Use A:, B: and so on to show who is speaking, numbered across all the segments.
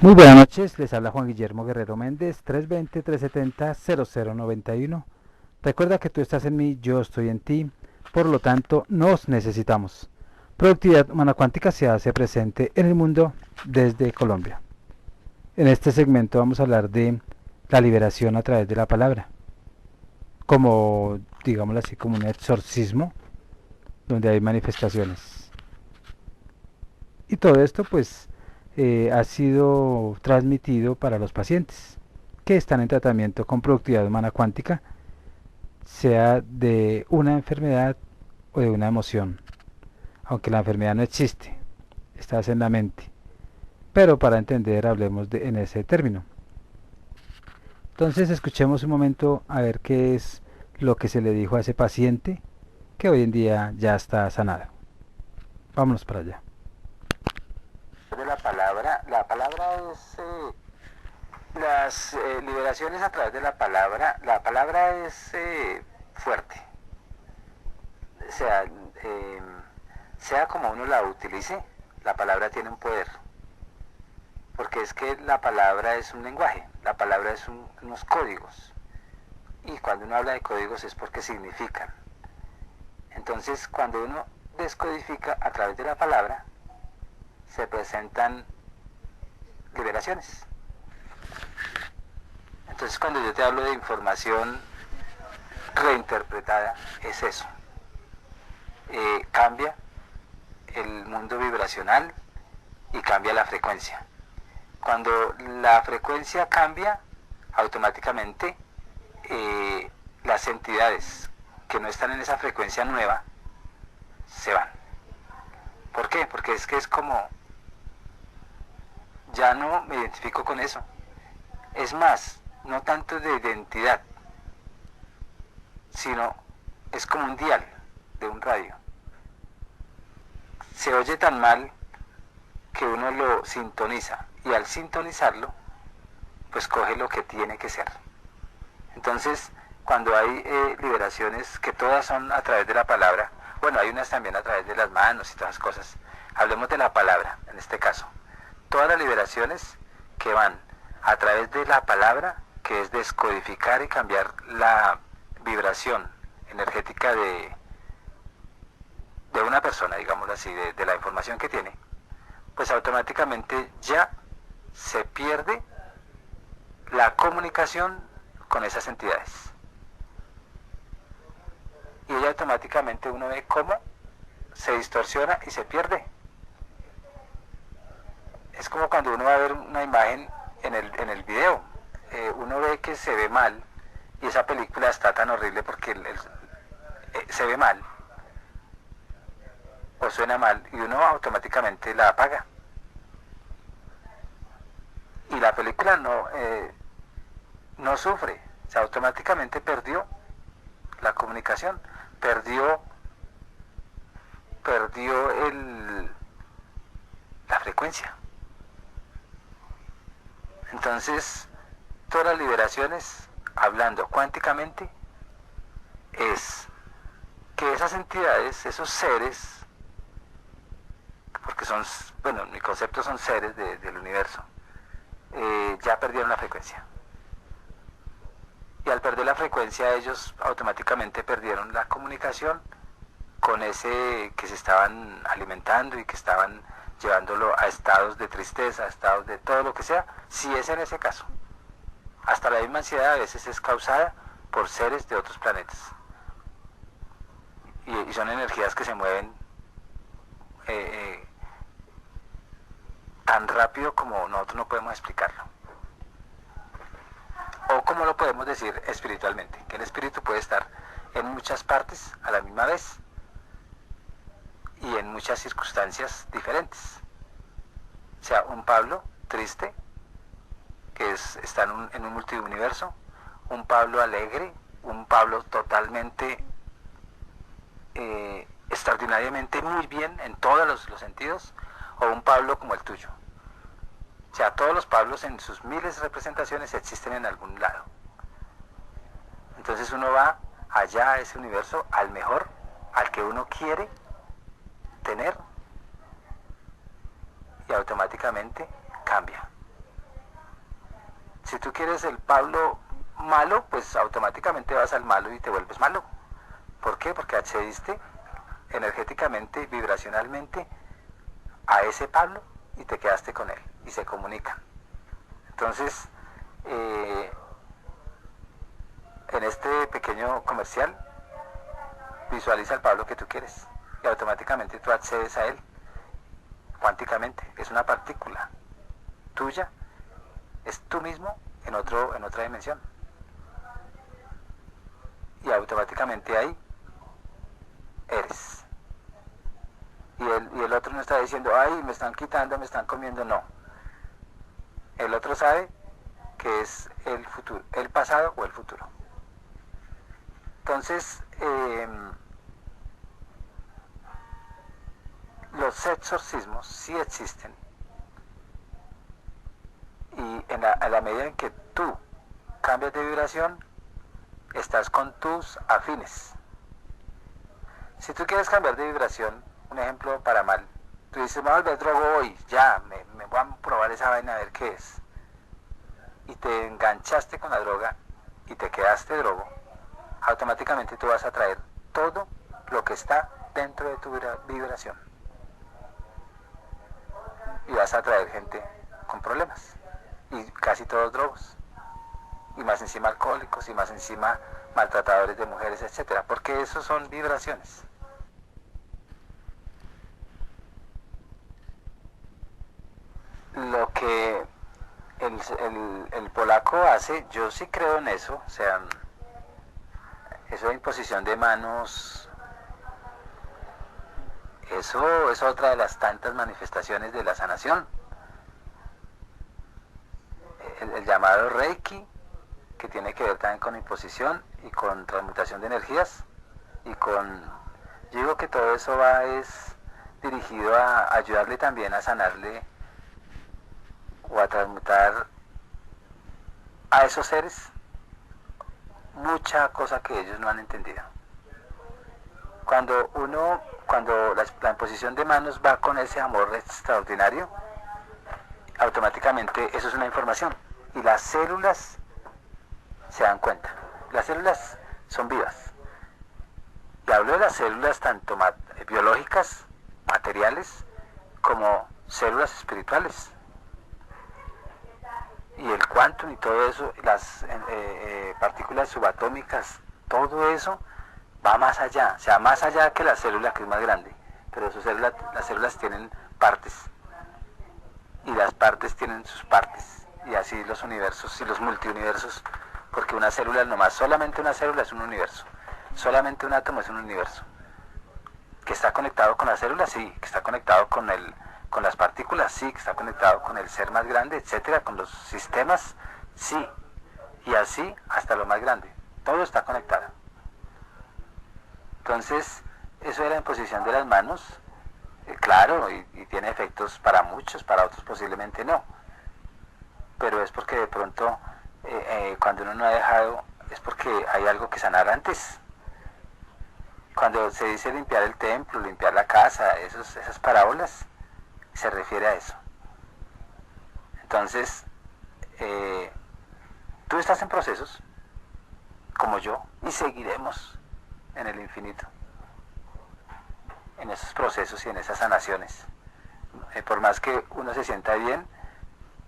A: Muy buenas noches, les habla Juan Guillermo Guerrero Méndez, 320-370-0091. Recuerda que tú estás en mí, yo estoy en ti, por lo tanto nos necesitamos. Productividad humana cuántica se hace presente en el mundo desde Colombia. En este segmento vamos a hablar de la liberación a través de la palabra, como, digámoslo así, como un exorcismo, donde hay manifestaciones. Y todo esto pues ha sido transmitido para los pacientes que están en tratamiento con productividad humana cuántica, sea de una enfermedad o de una emoción, aunque la enfermedad no existe, está en la mente. Pero para entender hablemos en ese término. Entonces escuchemos un momento a ver qué es lo que se le dijo a ese paciente que hoy en día ya está sanado. Vámonos para allá.
B: De la palabra es las liberaciones a través de la palabra es fuerte, o sea, eh, sea como uno la utilice, la palabra tiene un poder, porque es que la palabra es un lenguaje, la palabra es unos códigos, y cuando uno habla de códigos es porque significan. Entonces, cuando uno descodifica a través de la palabra, se presentan liberaciones. Entonces, cuando yo te hablo de información reinterpretada, es eso. Cambia el mundo vibracional y cambia la frecuencia. Cuando la frecuencia cambia, automáticamente las entidades que no están en esa frecuencia nueva se van. ¿Por qué? Porque es que es como, ya no me identifico con eso. Es más, no tanto de identidad, sino es como un dial de un radio. Se oye tan mal que uno lo sintoniza y al sintonizarlo, pues coge lo que tiene que ser. Entonces, cuando hay liberaciones que todas son a través de la palabra, bueno, hay unas también a través de las manos y todas las cosas, hablemos de la palabra en este caso. Todas las liberaciones que van a través de la palabra, que es descodificar y cambiar la vibración energética de una persona, digámoslo así, de la información que tiene, pues automáticamente ya se pierde la comunicación con esas entidades. Y ella automáticamente uno ve cómo se distorsiona y se pierde. Es como cuando uno va a ver una imagen en el video. Uno ve que se ve mal y esa película está tan horrible porque se ve mal o suena mal y uno automáticamente la apaga. Y la película no sufre, o sea, automáticamente perdió la comunicación, perdió la frecuencia. Entonces, todas las liberaciones, hablando cuánticamente, es que esas entidades, esos seres, porque son, bueno, mi concepto son seres del universo, ya perdieron la frecuencia. Y al perder la frecuencia ellos automáticamente perdieron la comunicación con ese que se estaban alimentando y que estaban llevándolo a estados de tristeza, a estados de todo lo que sea, si es en ese caso. Hasta la misma ansiedad a veces es causada por seres de otros planetas. Y son energías que se mueven tan rápido como nosotros no podemos explicarlo. O como lo podemos decir espiritualmente, que el espíritu puede estar en muchas partes a la misma vez y en muchas circunstancias diferentes. O sea, un Pablo triste, que está en un multiuniverso, un Pablo alegre, un Pablo totalmente, extraordinariamente muy bien en todos los sentidos, o un Pablo como el tuyo. O sea, todos los Pablos en sus miles de representaciones existen en algún lado. Entonces uno va allá a ese universo, al mejor, al que uno quiere tener, y automáticamente cambia. Si tú quieres el Pablo malo, pues automáticamente vas al malo y te vuelves malo. ¿Por qué? Porque accediste energéticamente, vibracionalmente a ese Pablo y te quedaste con él y se comunican. Entonces, en este pequeño comercial, visualiza el Pablo que tú quieres y automáticamente tú accedes a él cuánticamente. Es una partícula tuya, es tú mismo en otra dimensión. Y automáticamente ahí eres. Y el otro no está diciendo, ay, me están quitando, me están comiendo, no. El otro sabe que es el futuro, el pasado o el futuro. Entonces, los exorcismos sí existen. Y a la medida en que tú cambias de vibración, estás con tus afines. Si tú quieres cambiar de vibración, un ejemplo para mal, tú dices, me voy a volver drogo hoy, ya, me voy a probar esa vaina a ver qué es. Y te enganchaste con la droga y te quedaste drogo, automáticamente tú vas a traer todo lo que está dentro de tu vibración. Y vas a traer gente con problemas. Y casi todos drogos. Y más encima alcohólicos, y más encima maltratadores de mujeres, etcétera. Porque eso son vibraciones. Lo que el polaco hace, yo sí creo en eso, o sea, eso de imposición de manos, eso es otra de las tantas manifestaciones de la sanación. El llamado Reiki, que tiene que ver también con imposición y con transmutación de energías, y yo digo que todo eso es dirigido a ayudarle también a sanarle o a transmutar a esos seres mucha cosa que ellos no han entendido. Cuando la imposición de manos va con ese amor extraordinario, automáticamente eso es una información y las células se dan cuenta. Las células son vivas. Y hablo de las células tanto biológicas, materiales, como células espirituales. Y el quantum y todo eso, las partículas subatómicas, todo eso va más allá, o sea, más allá que la célula, que es más grande. Pero las células tienen partes. Y las partes tienen sus partes. Y así los universos y los multiuniversos. Porque una célula nomás, solamente una célula es un universo. Solamente un átomo es un universo. ¿Que está conectado con la célula? Sí. ¿Que está conectado con las partículas? Sí. ¿Que está conectado con el ser más grande, etcétera? ¿Con los sistemas? Sí. Y así hasta lo más grande. Todo está conectado. Entonces, eso de la imposición de las manos, claro, y tiene efectos para muchos, para otros posiblemente no. Pero es porque de pronto, cuando uno no ha dejado, es porque hay algo que sanar antes. Cuando se dice limpiar el templo, limpiar la casa, esas parábolas, se refiere a eso. Entonces, tú estás en procesos, como yo, y seguiremos en el infinito, en esos procesos y en esas sanaciones. Por más que uno se sienta bien,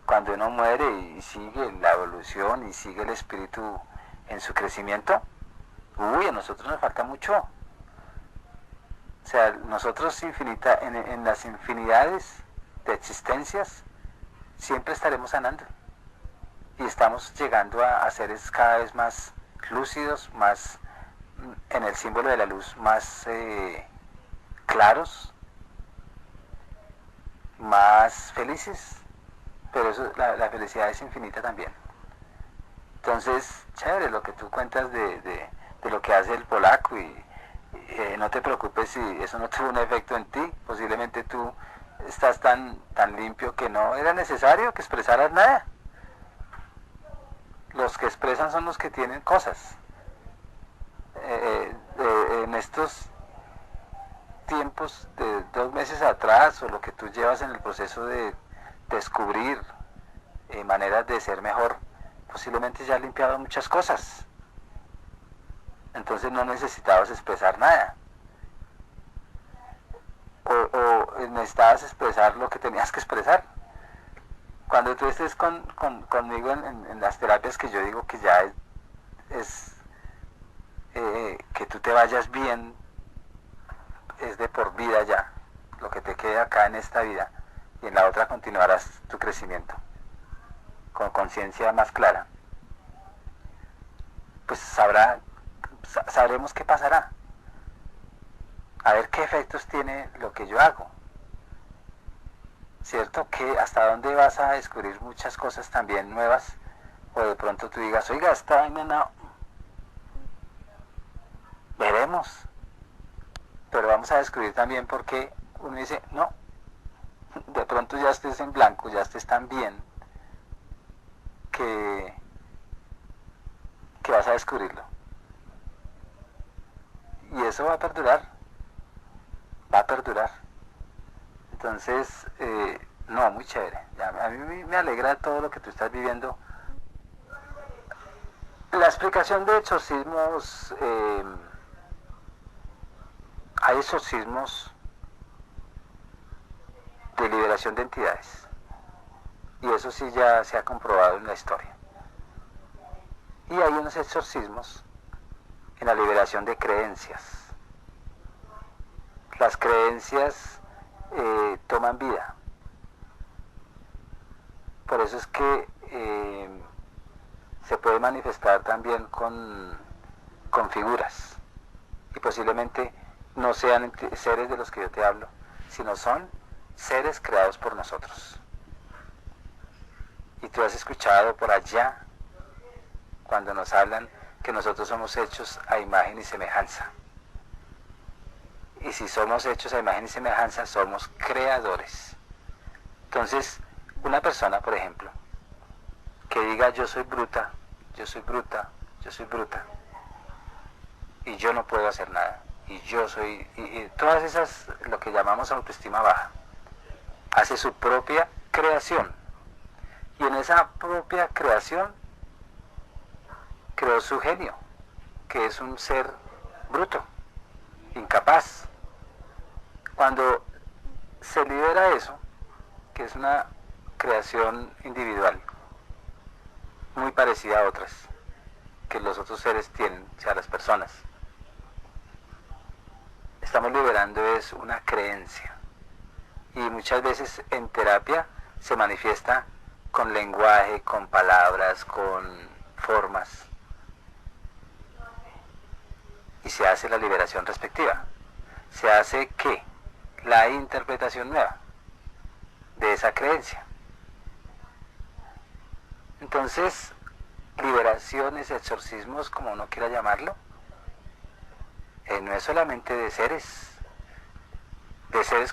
B: cuando uno muere y sigue la evolución y sigue el espíritu en su crecimiento, a nosotros nos falta mucho. O sea, nosotros en las infinidades de existencias siempre estaremos sanando. Y estamos llegando a seres cada vez más lúcidos, más en el símbolo de la luz, más claros, más felices. Pero eso, la felicidad es infinita también. Entonces, chévere lo que tú cuentas de lo que hace el polaco y no te preocupes si eso no tuvo un efecto en ti. Posiblemente tú estás tan limpio que no era necesario que expresaras nada. Los que expresan son los que tienen cosas. En estos tiempos de 2 meses atrás, o lo que tú llevas en el proceso de descubrir maneras de ser mejor, posiblemente ya has limpiado muchas cosas. Entonces no necesitabas expresar nada. O necesitabas expresar lo que tenías que expresar. Cuando tú estés conmigo en las terapias, que yo digo que ya es que tú te vayas bien, es de por vida ya, lo que te queda acá en esta vida, y en la otra continuarás tu crecimiento con conciencia más clara. Pues sabremos qué pasará, a ver qué efectos tiene lo que yo hago. ¿Cierto? Que hasta dónde vas a descubrir muchas cosas también nuevas, o de pronto tú digas, oiga, esta vaina no, veremos. Pero vamos a descubrir también por qué uno dice, no, de pronto ya estés en blanco, ya estés tan bien, que vas a descubrirlo. Y eso va a perdurar, va a perdurar. Entonces, no, muy chévere. A mí me alegra todo lo que tú estás viviendo. La explicación de exorcismos, hay exorcismos de liberación de entidades. Y eso sí ya se ha comprobado en la historia. Y hay unos exorcismos en la liberación de creencias. Las creencias toman vida. Por eso es que se puede manifestar también con figuras. Y posiblemente no sean seres de los que yo te hablo, sino son seres creados por nosotros. Y tú has escuchado por allá, cuando nos hablan, que nosotros somos hechos a imagen y semejanza. Y si somos hechos a imagen y semejanza, somos creadores. Entonces, una persona, por ejemplo, que diga yo soy bruta, yo soy bruta, yo soy bruta, y yo no puedo hacer nada, y yo soy, y todas esas, lo que llamamos autoestima baja, hace su propia creación, y en esa propia creación creó su genio, que es un ser bruto, incapaz. Cuando se libera eso, que es una creación individual, muy parecida a otras que los otros seres tienen, o sea, las personas, estamos liberando es una creencia. Y muchas veces en terapia se manifiesta con lenguaje, con palabras, con formas, y se hace la liberación respectiva. Se hace ¿qué? La interpretación nueva de esa creencia. Entonces, liberaciones, exorcismos, como uno quiera llamarlo, no es solamente de seres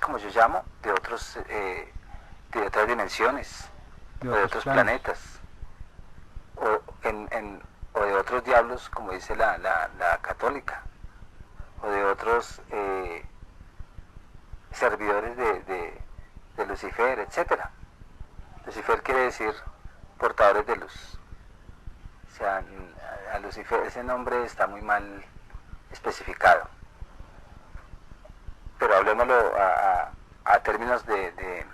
B: como yo llamo, de otras dimensiones, o de otros planetas, o de otros diablos, como dice la católica, o de otros servidores de Lucifer, etcétera. Lucifer quiere decir portadores de luz. O sea, a Lucifer ese nombre está muy mal especificado. Pero hablemoslo a términos de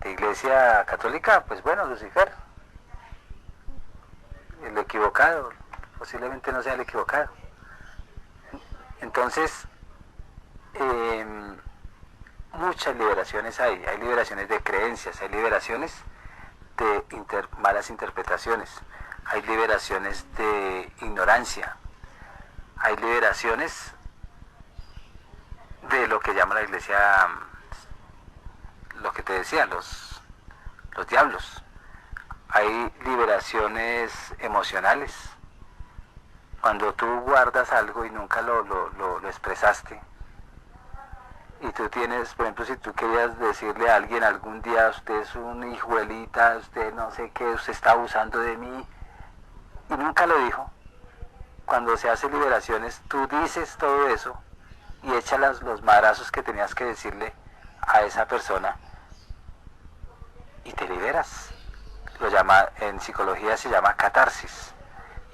B: iglesia católica, pues bueno, Lucifer, el equivocado, posiblemente no sea el equivocado. Entonces, muchas liberaciones hay liberaciones de creencias, hay liberaciones de malas interpretaciones, hay liberaciones de ignorancia, hay liberaciones de lo que llama la iglesia, lo que te decía, los diablos. Hay liberaciones emocionales. Cuando tú guardas algo y nunca lo expresaste, y tú tienes, por ejemplo, si tú querías decirle a alguien algún día, usted es un hijuelita, usted no sé qué, usted está abusando de mí, y nunca lo dijo. Cuando se hace liberaciones, tú dices todo eso y echas los madrazos que tenías que decirle a esa persona y te liberas. Lo llamamos en psicología se llama catarsis,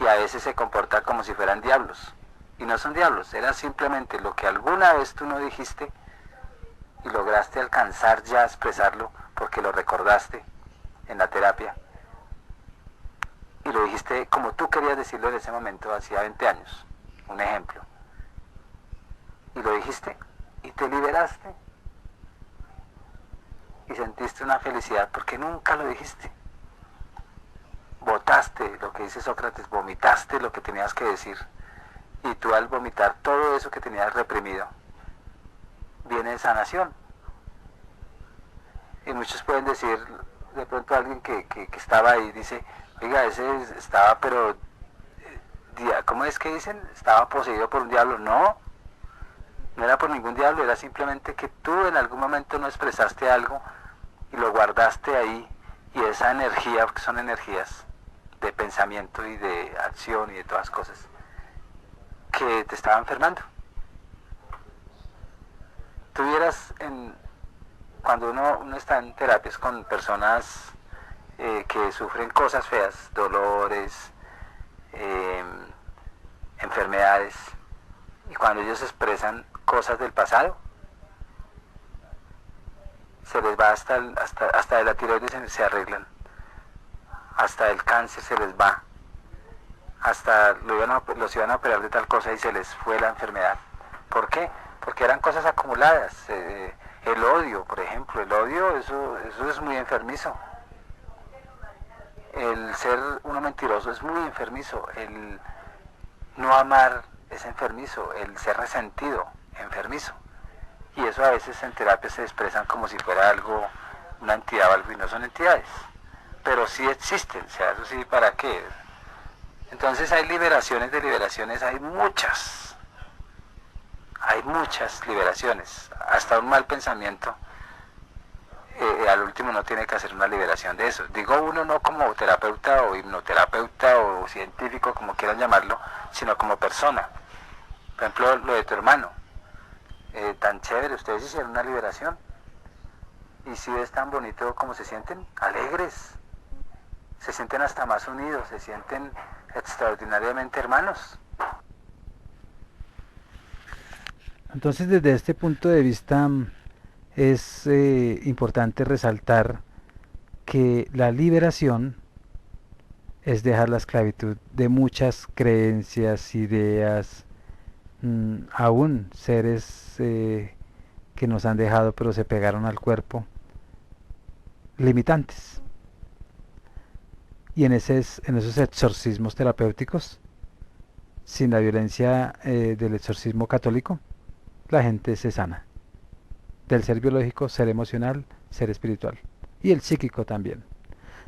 B: y a veces se comporta como si fueran diablos, y no son diablos, era simplemente lo que alguna vez tú no dijiste y lograste alcanzar ya a expresarlo porque lo recordaste en la terapia y lo dijiste como tú querías decirlo en ese momento, hacía 20 años, un ejemplo, y lo dijiste y te liberaste y sentiste una felicidad porque nunca lo dijiste. Botaste lo que dice Sócrates, vomitaste lo que tenías que decir, y tú al vomitar todo eso que tenías reprimido viene sanación. Y muchos pueden decir, de pronto alguien que estaba ahí dice, oiga, ese estaba, pero ¿cómo es que dicen? Estaba poseído por un diablo. No, no era por ningún diablo, era simplemente que tú en algún momento no expresaste algo y lo guardaste ahí, y esa energía, porque son energías de pensamiento y de acción y de todas cosas, que te estaba enfermando. Tuvieras cuando uno está en terapias con personas que sufren cosas feas, dolores, enfermedades, y cuando ellos expresan cosas del pasado, se les va hasta de la tiroides, se arreglan, hasta el cáncer se les va, hasta los iban a operar de tal cosa y se les fue la enfermedad. ¿Por qué? Porque eran cosas acumuladas. El odio, por ejemplo, el odio, eso es muy enfermizo. El ser uno mentiroso es muy enfermizo. El no amar es enfermizo. El ser resentido, enfermizo. Y eso a veces en terapia se expresan como si fuera algo, una entidad o algo, y no son entidades. Pero sí existen, o sea, eso sí, ¿para qué? Entonces hay liberaciones de liberaciones, hay muchas liberaciones, hasta un mal pensamiento, al último no tiene que hacer una liberación de eso. Digo uno no como terapeuta o hipnoterapeuta o científico, como quieran llamarlo, sino como persona. Por ejemplo, lo de tu hermano, tan chévere, ustedes hicieron una liberación, y si ves tan bonito como se sienten, alegres, se sienten hasta más unidos, se sienten extraordinariamente hermanos.
A: Entonces, desde este punto de vista, es importante resaltar que la liberación es dejar la esclavitud de muchas creencias, ideas, aún seres que nos han dejado pero se pegaron al cuerpo, limitantes. Y en esos exorcismos terapéuticos, sin la violencia del exorcismo católico, la gente se sana. Del ser biológico, ser emocional, ser espiritual. Y el psíquico también.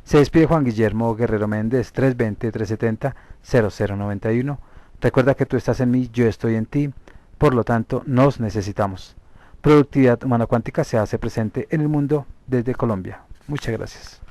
A: Se despide Juan Guillermo Guerrero Méndez, 320-370-0091. Recuerda que tú estás en mí, yo estoy en ti. Por lo tanto, nos necesitamos. Productividad Humana Cuántica se hace presente en el mundo desde Colombia. Muchas gracias.